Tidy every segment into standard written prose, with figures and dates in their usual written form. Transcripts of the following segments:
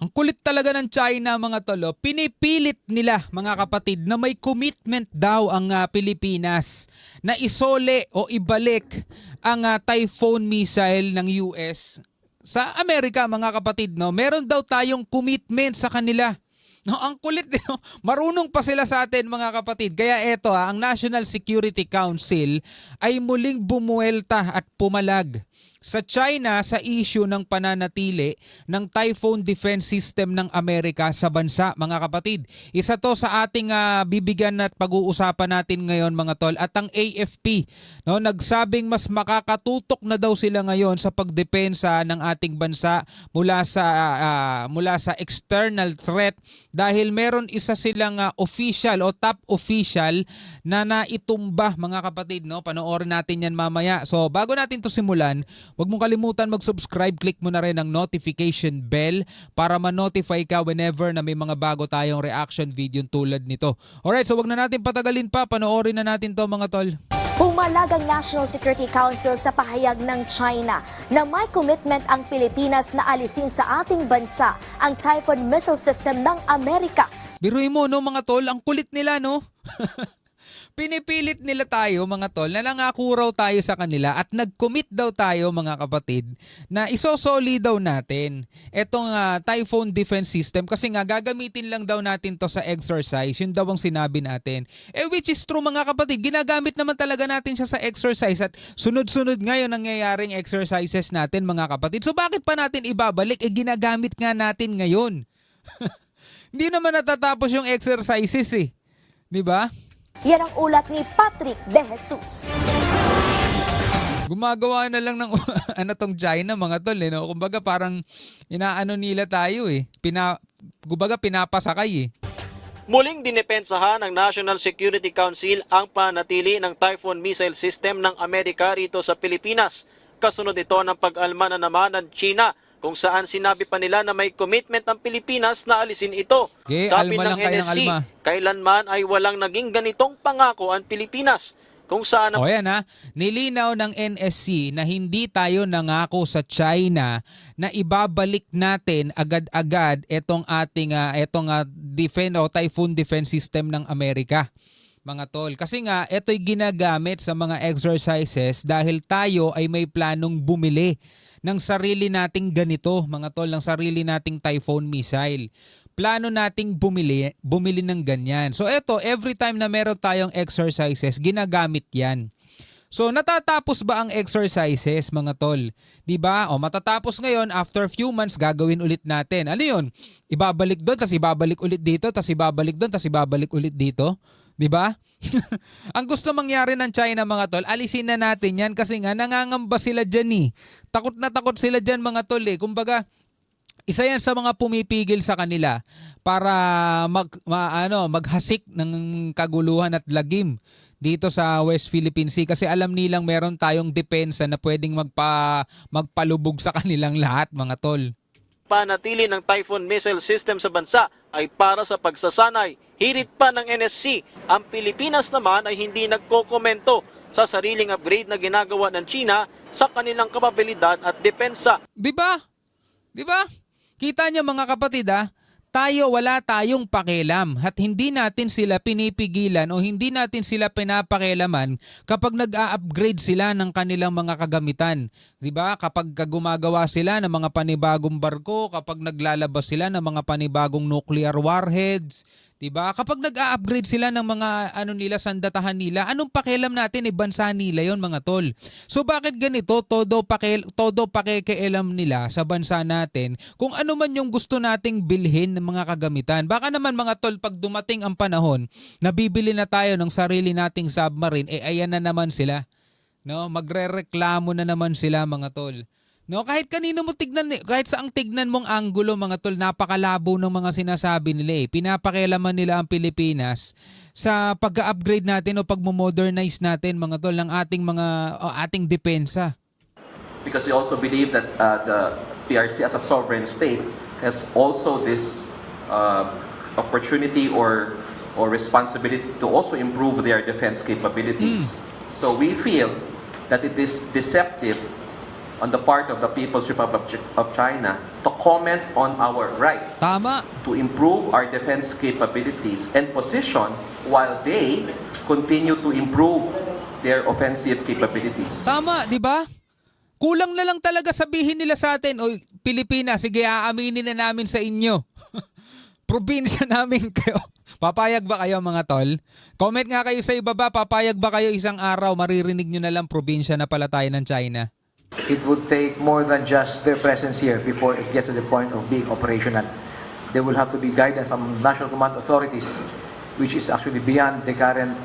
Ang kulit talaga ng China mga tolo, pinipilit nila mga kapatid na may commitment daw ang Pilipinas na isole o ibalik ang Typhoon missile ng US sa Amerika mga kapatid. No? Meron daw tayong commitment sa kanila. No, ang kulit, no? Marunong pa sila sa atin mga kapatid. Kaya eto ang National Security Council ay muling bumuelta at pumalag sa China sa issue ng pananatili ng Typhoon Defense System ng Amerika sa bansa mga kapatid. Isa to sa ating bibigyan at pag-uusapan natin ngayon mga tol. At ang AFP no, nagsabing mas makakatutok na daw sila ngayon sa pagdepensa ng ating bansa mula sa external threat dahil meron isa silang official o top official na naitumba mga kapatid. No? Panoorin natin yan mamaya. So bago natin to simulan, huwag mong kalimutan mag-subscribe, click mo na rin ang notification bell para ma-notify ka whenever na may mga bago tayong reaction video tulad nito. Alright, so huwag na natin patagalin pa, panoorin na natin to mga tol. Pumalag ang National Security Council sa pahayag ng China na may commitment ang Pilipinas na alisin sa ating bansa ang Typhoon missile system ng Amerika. Biruin mo no mga tol, ang kulit nila no. Pinipilit nila tayo mga tol na nangako raw tayo sa kanila at nag-commit daw tayo mga kapatid na isosoli daw natin etong Typhoon Defense System kasi nga gagamitin lang daw natin to sa exercise. Yun daw ang sinabi natin. Which is true mga kapatid, ginagamit naman talaga natin siya sa exercise at sunod-sunod ngayon nangyayaring exercises natin mga kapatid. So bakit pa natin ibabalik? Ginagamit nga natin ngayon. Hindi naman natatapos yung exercises eh. Di ba? Yan ang ulat ni Patrick De Jesus. Gumagawa na lang ng tong China mga tol eh, no? Kumbaga parang inaano nila tayo eh. Kumbaga pinapasakay eh. Muling dinepensahan ng National Security Council ang panatili ng Typhoon missile system ng Amerika rito sa Pilipinas. Kasunod ito ng pag-alma na naman ng China kung saan sinabi pa nila na may commitment ang Pilipinas na alisin ito. Okay, Sabi alma ng lang kayo ng NSC, alma. kailanman ay walang naging ganitong pangako ang Pilipinas. Kung saan ang O yan nilinaw ng NSC na hindi tayo nangako sa China na ibabalik natin agad-agad itong ating Typhoon Defense System ng Amerika. Mga tol, kasi nga ito'y ginagamit sa mga exercises dahil tayo ay may planong bumili ng sarili nating ganito, mga tol, ng sarili nating Typhoon missile. Plano nating bumili ng ganyan. So eto, every time na meron tayong exercises, ginagamit yan. So natatapos ba ang exercises mga tol? 'Di ba? O matatapos ngayon, after few months gagawin ulit natin. Ano 'yun? Ibabalik doon, tapos ibabalik ulit dito, tapos ibabalik doon, tapos ibabalik ulit dito. 'Di ba? Ang gusto mangyari ng China mga tol, alisin na natin 'yan kasi nga nangangamba sila diyan eh. Takot na takot sila diyan mga tol eh. Kumbaga isa yan sa mga pumipigil sa kanila para maghasik ng kaguluhan at lagim dito sa West Philippine Sea kasi alam nilang meron tayong depensa na pwedeng magpalubog sa kanilang lahat mga tol. panatili ng Typhoon missile system sa bansa ay para sa pagsasanay. Hirit pa ng NSC, ang Pilipinas naman ay hindi nagkokomento sa sariling upgrade na ginagawa ng China sa kanilang kapabilidad at depensa. Di ba? Di ba? Kita niyo mga kapatid wala tayong pakialam at hindi natin sila pinipigilan o hindi natin sila pinapakialaman kapag nag-a-upgrade sila ng kanilang mga kagamitan. 'Di ba? Kapag gumagawa sila ng mga panibagong barko, kapag naglalabas sila ng mga panibagong nuclear warheads, 'di ba? Kapag nag-a-upgrade sila ng mga sandatahan nila, anong pakialam natin bansa nila 'yon mga tol. So bakit ganito todo pakikialam nila sa bansa natin kung ano man yung gusto nating bilhin ng mga kagamitan. Baka naman mga tol pag dumating ang panahon na bibili na tayo ng sarili nating submarine, ayan na naman sila. No, magrereklamo na naman sila mga tol. No, kahit kanino mo tignan, kahit saang tignan mong anggulo mga tol, napakalabo ng mga sinasabi nila eh. Pinapakialaman nila ang Pilipinas sa pag-upgrade natin o pag-modernize natin mga tol ng ating depensa. Because we also believe that the PRC as a sovereign state has also this opportunity or responsibility to also improve their defense capabilities. So we feel that it is deceptive on the part of the People's Republic of China to comment on our right Tama. to improve our defense capabilities and position while they continue to improve their offensive capabilities. Tama, di ba? Kulang na lang talaga sabihin nila sa atin, oy, Pilipinas, sige, aaminin na namin sa inyo. Probinsya namin kayo. Papayag ba kayo mga tol? Comment nga kayo sa ibaba, papayag ba kayo isang araw, maririnig nyo na lang probinsya na pala tayo ng China? It would take more than just their presence here before it gets to the point of being operational. There will have to be guidance from national command authorities, which is actually beyond the current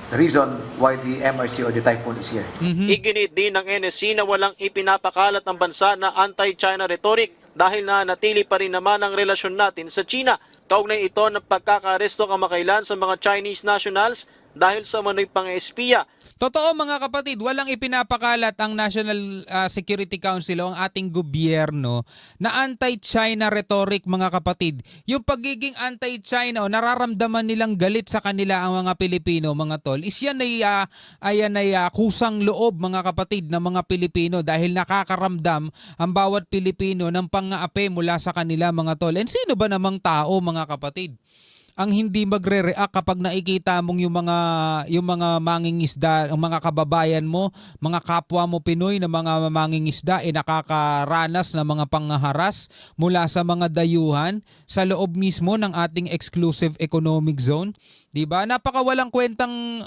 reason why the MRC or the Typhoon is here. Iginit din ng NSC na walang ipinapakalat ng bansa na anti-China rhetoric dahil na natili pa rin naman ang relasyon natin sa China. Kaugnay ito ng pagkakaresto kamakailan sa mga Chinese nationals dahil sa manoy pang-espiya. Totoo mga kapatid, walang ipinapakalat ang National Security Council o ang ating gobyerno na anti-China rhetoric mga kapatid. Yung pagiging anti-China o nararamdaman nilang galit sa kanila ang mga Pilipino mga tol, is yan ay kusang loob mga kapatid ng mga Pilipino dahil nakakaramdam ang bawat Pilipino ng pang-aapi mula sa kanila mga tol. And sino ba namang tao mga kapatid ang hindi magre-react kapag nakikita mong yung mga mangingisda, ang mga kababayan mo, mga kapwa mo Pinoy na mga mangingisda nakakaranas ng mga panghaharas mula sa mga dayuhan sa loob mismo ng ating exclusive economic zone? 'Di ba? Napakawalang kwentang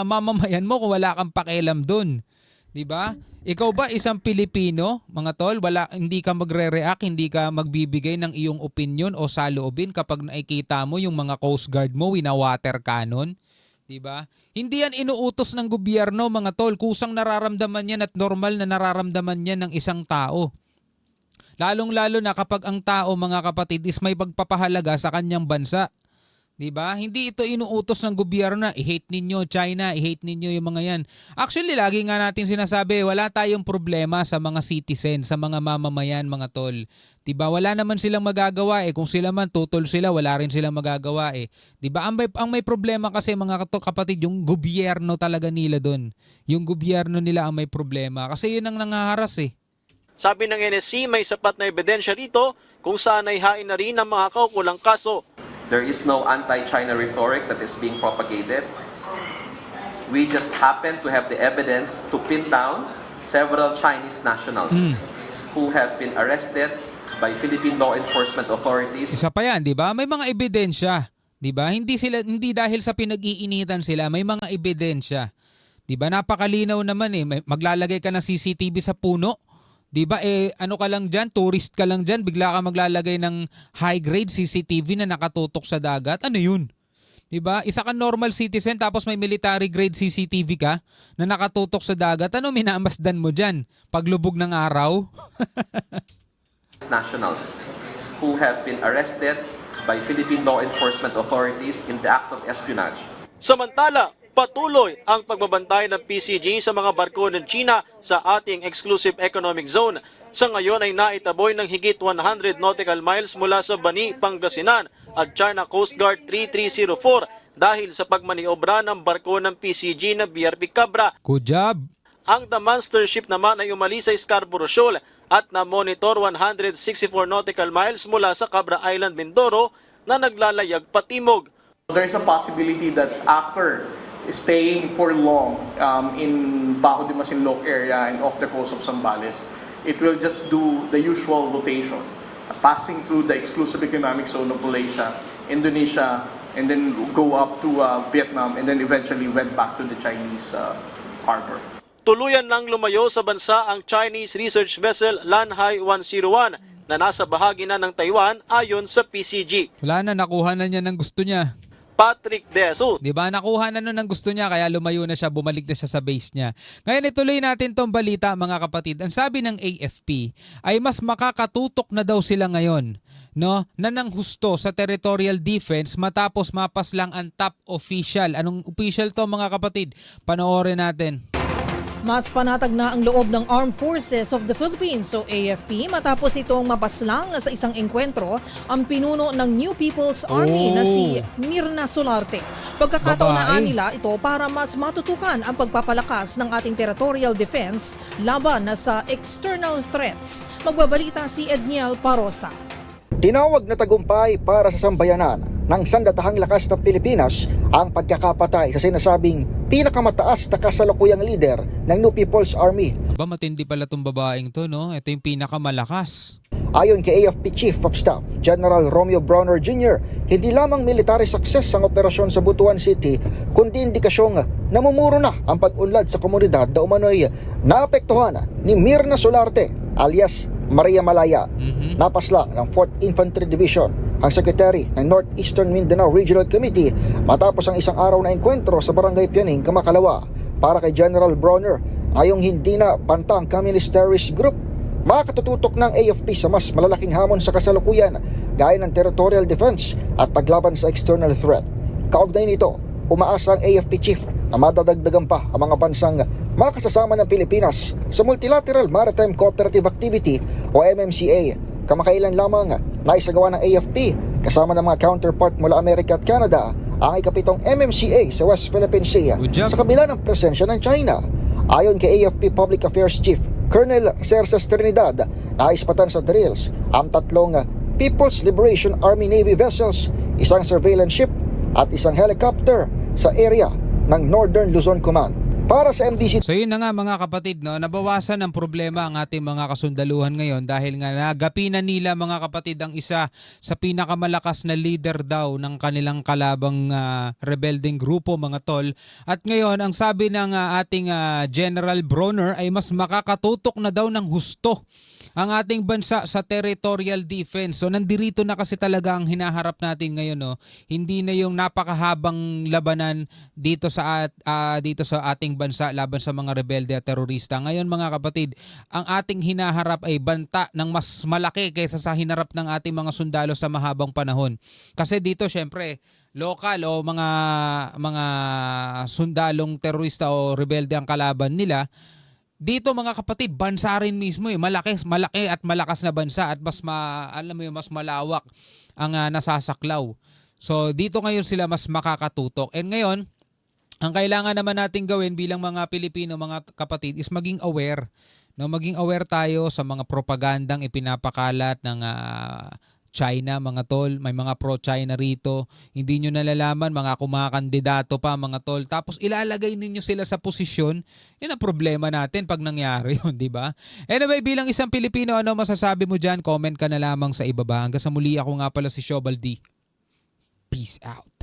mamamayan mo kung wala kang pakialam doon. 'Di ba? Ikaw ba isang Pilipino, mga tol, hindi ka magre-react, hindi ka magbibigay ng iyong opinion o saloobin kapag nakikita mo yung mga Coast Guard mo wina-water cannon? 'Di ba? Hindi yan inuutos ng gobyerno, mga tol. Kusang nararamdaman yan at normal na nararamdaman yan ng isang tao. Lalong-lalo na kapag ang tao, mga kapatid, is may pagpapahalaga sa kanyang bansa. 'Di ba? Hindi ito inuutos ng gobyerno na i-hate ninyo China, i-hate ninyo yung mga yan. Actually, lagi nga natin sinasabi, wala tayong problema sa mga citizen, sa mga mamamayan, mga tol. 'Di ba? Wala naman silang magagawa Kung sila man tutol sila, wala rin silang magagawa 'Di ba? Ang may problema kasi mga kapatid, yung gobyerno talaga nila doon. Yung gobyerno nila ang may problema kasi yun ang nangaharas Sabi ng NSC, may sapat na ebidensya rito kung saan ay hain na rin ang mga kaukulang kaso. There is no anti-China rhetoric that is being propagated. We just happen to have the evidence to pin down several Chinese nationals who have been arrested by Philippine law enforcement authorities. Isa pa yan, 'di ba? May mga ebidensya, 'di ba? Hindi dahil sa pinag-iinitan sila, may mga ebidensya. 'Di ba? Napakalinaw naman maglalagay ka ng CCTV sa puno. 'Di ba? Ano ka lang diyan, tourist ka lang diyan, bigla ka maglalagay ng high grade CCTV na nakatutok sa dagat. Ano 'yun? 'Di ba? Isa kang normal citizen tapos may military grade CCTV ka na nakatutok sa dagat. Ano minamasdan mo diyan? Paglubog ng araw? Nationals who have been arrested by Philippine law enforcement authorities in the act of espionage. Samantala, patuloy ang pagbabantay ng PCG sa mga barko ng China sa ating exclusive economic zone. Sa ngayon ay naitaboy ng higit 100 nautical miles mula sa Bani, Pangasinan at China Coast Guard 3304 dahil sa pagmaniobra ng barko ng PCG na BRP Cabra. Good job. Ang The Monster Ship naman ay umalis sa Scarborough Shoal at na-monitor 164 nautical miles mula sa Cabra Island, Mindoro na naglalayag patimog. There's a possibility that after staying for long in Bajo de Masinloc area and off the coast of Zambales, it will just do the usual rotation, passing through the exclusive economic zone of Malaysia, Indonesia, and then go up to Vietnam, and then eventually went back to the Chinese harbor. Tuluyan nang lumayo sa bansa ang Chinese research vessel Lanhai 101 na nasa bahagi na ng Taiwan ayon sa PCG. Wala na, nakuha na niya ng gusto niya. Patrick De Jesus. 'Di ba? Nakuha na nun ng gusto niya kaya lumayo na siya, bumalik na siya sa base niya. Ngayon ituloy natin tong balita mga kapatid. Ang sabi ng AFP ay mas makakatutok na daw sila ngayon, no? Na nang husto sa territorial defense matapos mapas lang ang top official. Anong official to mga kapatid? Panoorin natin. Mas panatag na ang loob ng Armed Forces of the Philippines o AFP matapos itong mapaslang sa isang engkwentro ang pinuno ng New People's Army na si Mirna Solarte. Pagkakataonaan nila ito para mas matutukan ang pagpapalakas ng ating territorial defense laban sa external threats. Magbabalita si Edniel Parosa. Tinawag na tagumpay para sa sambayanan ng sandatahang lakas ng Pilipinas ang pagkakapatay sa sinasabing pinakamataas na kasalukuyang leader ng New People's Army. Aba, matindi pala itong babaeng to, no? Ito yung pinakamalakas. Ayon kay AFP Chief of Staff General Romeo Brawner Jr., hindi lamang military success ang operasyon sa Butuan City, kundi indikasyong namumuro na ang pag-unlad sa komunidad na umano'y naapektuhan ni Mirna Solarte alias Maria Malaya. Napaslang ng 4th Infantry Division ang Secretary ng Northeastern Mindanao Regional Committee matapos ang isang araw na engkwentro sa Barangay Pianing, Kamakalawa. Para kay General Brawner, ngayong hindi na banta ang Communist Terrorist Group, makakatututok ng AFP sa mas malalaking hamon sa kasalukuyan gaya ng territorial defense at paglaban sa external threat. Kaugnay nito, umaasa ang AFP Chief na madadagdagan pa ang mga bansang makasasama ng Pilipinas sa Multilateral Maritime Cooperative Activity o MMCA. Kamakailan lamang naisagawa ng AFP kasama ng mga counterpart mula Amerika at Canada ang ikapitong MMCA sa West Philippine Sea sa kabila ng presensya ng China. Ayon kay AFP Public Affairs Chief Colonel Cerces Trinidad, naispatan sa drills ang 3 People's Liberation Army Navy vessels, isang surveillance ship at isang helicopter sa area ng Northern Luzon Command. Para sa MDC. So yun na nga mga kapatid, no, nabawasan ng problema ang ating mga kasundaluhan ngayon dahil nga nagapinan nila mga kapatid ang isa sa pinakamalakas na leader daw ng kanilang kalabang rebelding grupo mga tol. At ngayon ang sabi ng ating General Brawner ay mas makakatutok na daw ng husto ang ating bansa sa territorial defense. So nandirito na kasi talaga ang hinaharap natin ngayon, no. Hindi na yung napakahabang labanan dito sa ating bansa laban sa mga rebelde at terorista. Ngayon mga kapatid, ang ating hinaharap ay banta ng mas malaki kaysa sa hinarap ng ating mga sundalo sa mahabang panahon. Kasi dito syempre lokal o mga sundalong terorista o rebelde ang kalaban nila. Dito mga kapatid, bansa rin mismo malaki at malakas na bansa at mas mas malawak ang nasasaklaw. So dito ngayon sila mas makakatutok. And ngayon, ang kailangan naman natin gawin bilang mga Pilipino, mga kapatid, is maging aware. No, maging aware tayo sa mga propagandang ipinapakalat ng China, mga tol. May mga pro-China rito. Hindi nyo nalalaman, mga kumakandidato pa, mga tol. Tapos ilalagay ninyo sila sa posisyon. Yan ang problema natin pag nangyari yun, di ba? Anyway, bilang isang Pilipino, ano masasabi mo dyan? Comment ka na lamang sa ibaba. Hanggang sa muli, ako nga pala si Shobal D. Peace out.